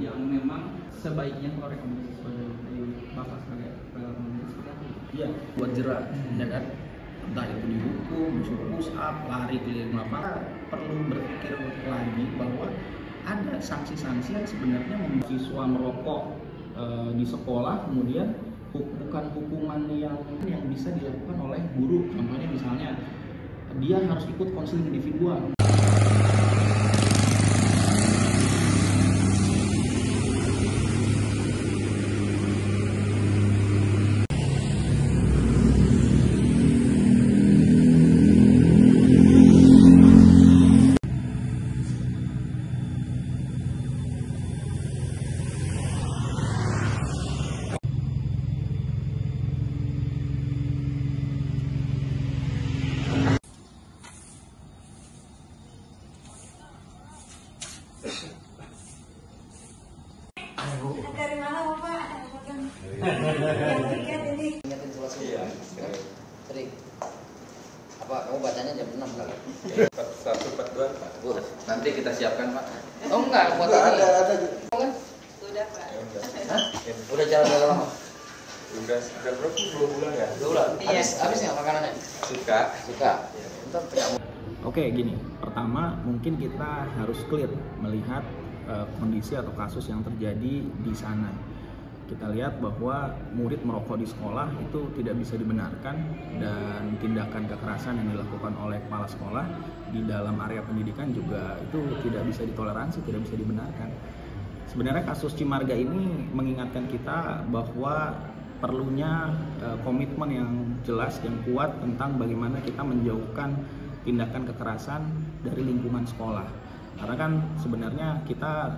yang memang sebaiknya kalau rekomendasi dari Bapak sebagai pemimpin seperti apa? Iya, buat jerak, ya kan? Entah itu dihukum, disuruh push up, lari keliling lapangan. Perlu berpikir lagi bahwa ada sanksi-sanksi yang sebenarnya membuat siswa merokok di sekolah, kemudian bukan hukuman yang bisa dilakukan oleh guru. Contohnya misalnya dia harus ikut konseling individual. Dari mana Bapak? Yang tiket ini. Ingatin surat Trik. Apa kamu bacanya jam 6 kan? 142. Nanti kita siapkan, Pak. Oh enggak, buat ini. Ada. Kan? Sudah Pak. Hah? Udah jalan berapa lama? Udah sekitar berapa? 2 bulan ya? 2 bulan. Iya. Habis nggak makanannya? Suka. Entar kamu. Oke, gini. Pertama, mungkin kita harus clear melihat kondisi atau kasus yang terjadi di sana. Kita lihat bahwa murid merokok di sekolah itu tidak bisa dibenarkan, dan tindakan kekerasan yang dilakukan oleh kepala sekolah di dalam area pendidikan juga itu tidak bisa ditoleransi, tidak bisa dibenarkan. Sebenarnya kasus Cimarga ini mengingatkan kita bahwa perlunya komitmen yang jelas dan kuat tentang bagaimana kita menjauhkan tindakan kekerasan dari lingkungan sekolah. Karena kan sebenarnya kita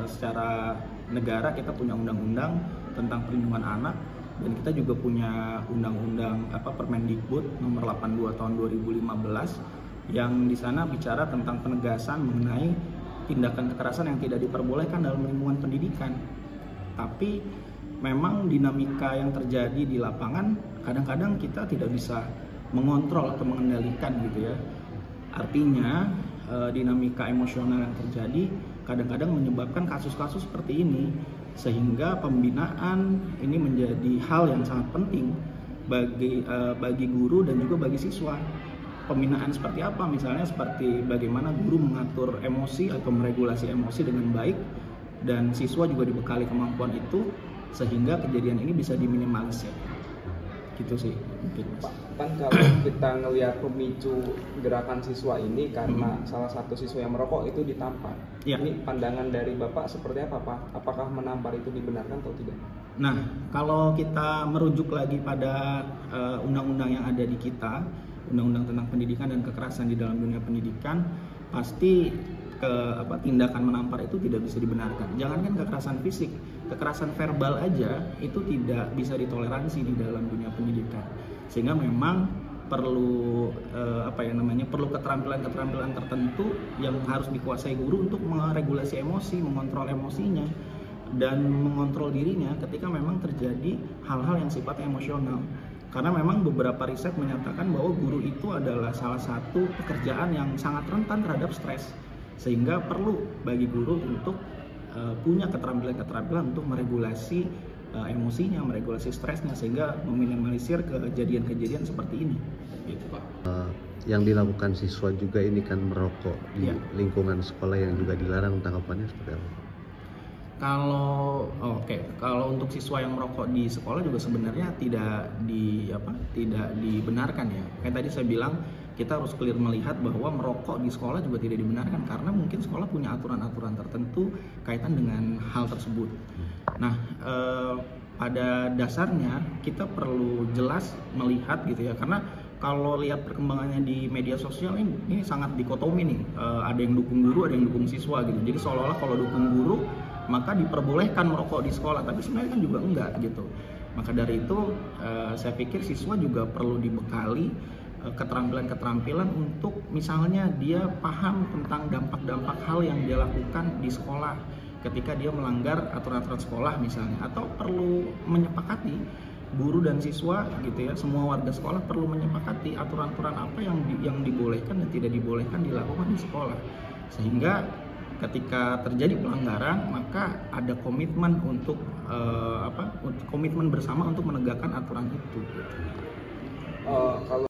secara negara kita punya undang-undang tentang perlindungan anak, dan kita juga punya undang-undang Permendikbud nomor 82 tahun 2015 yang di sana bicara tentang penegasan mengenai tindakan kekerasan yang tidak diperbolehkan dalam lingkungan pendidikan. Tapi memang dinamika yang terjadi di lapangan kadang-kadang kita tidak bisa mengontrol atau mengendalikan gitu ya. Artinya dinamika emosional yang terjadi kadang-kadang menyebabkan kasus-kasus seperti ini, sehingga pembinaan ini menjadi hal yang sangat penting bagi guru dan juga bagi siswa. Pembinaan seperti apa? Misalnya seperti bagaimana guru mengatur emosi atau meregulasi emosi dengan baik, dan siswa juga dibekali kemampuan itu sehingga kejadian ini bisa diminimalisir. Gitu sih mungkin, Mas. Kan kalau kita ngelihat pemicu gerakan siswa ini karena salah satu siswa yang merokok itu ditampar. Ya. Ini pandangan dari Bapak seperti apa, Pak? Apakah menampar itu dibenarkan atau tidak? Nah, kalau kita merujuk lagi pada undang-undang yang ada di kita, undang-undang tentang pendidikan dan kekerasan di dalam dunia pendidikan, pasti tindakan menampar itu tidak bisa dibenarkan. Jangankan kekerasan fisik, kekerasan verbal aja itu tidak bisa ditoleransi di dalam dunia pendidikan. Sehingga memang perlu perlu keterampilan tertentu yang harus dikuasai guru untuk meregulasi emosi, mengontrol emosinya, dan mengontrol dirinya ketika memang terjadi hal-hal yang sifatnya emosional. Karena memang beberapa riset menyatakan bahwa guru itu adalah salah satu pekerjaan yang sangat rentan terhadap stres, sehingga perlu bagi guru untuk punya keterampilan untuk meregulasi emosinya, meregulasi stresnya, sehingga meminimalisir kejadian-kejadian seperti ini. Gitu, Pak. Yang dilakukan siswa juga ini kan merokok di lingkungan sekolah yang juga dilarang, tanggapannya seperti apa? Kalau untuk siswa yang merokok di sekolah juga sebenarnya tidak dibenarkan ya. Kayak tadi saya bilang, kita harus clear melihat bahwa merokok di sekolah juga tidak dibenarkan karena mungkin sekolah punya aturan-aturan tertentu kaitan dengan hal tersebut. Nah, pada dasarnya kita perlu jelas melihat gitu ya, karena kalau lihat perkembangannya di media sosial ini sangat dikotomi nih, ada yang dukung guru, ada yang dukung siswa gitu. Jadi seolah-olah kalau dukung guru maka diperbolehkan merokok di sekolah, tapi sebenarnya kan juga enggak gitu. Maka dari itu saya pikir siswa juga perlu dibekali keterampilan-keterampilan untuk misalnya dia paham tentang dampak-dampak hal yang dia lakukan di sekolah ketika dia melanggar aturan-aturan sekolah misalnya, atau perlu menyepakati guru dan siswa gitu ya, semua warga sekolah perlu menyepakati aturan-aturan apa yang dibolehkan dan tidak dibolehkan dilakukan di sekolah, sehingga ketika terjadi pelanggaran maka ada komitmen untuk komitmen bersama untuk menegakkan aturan itu. Kalau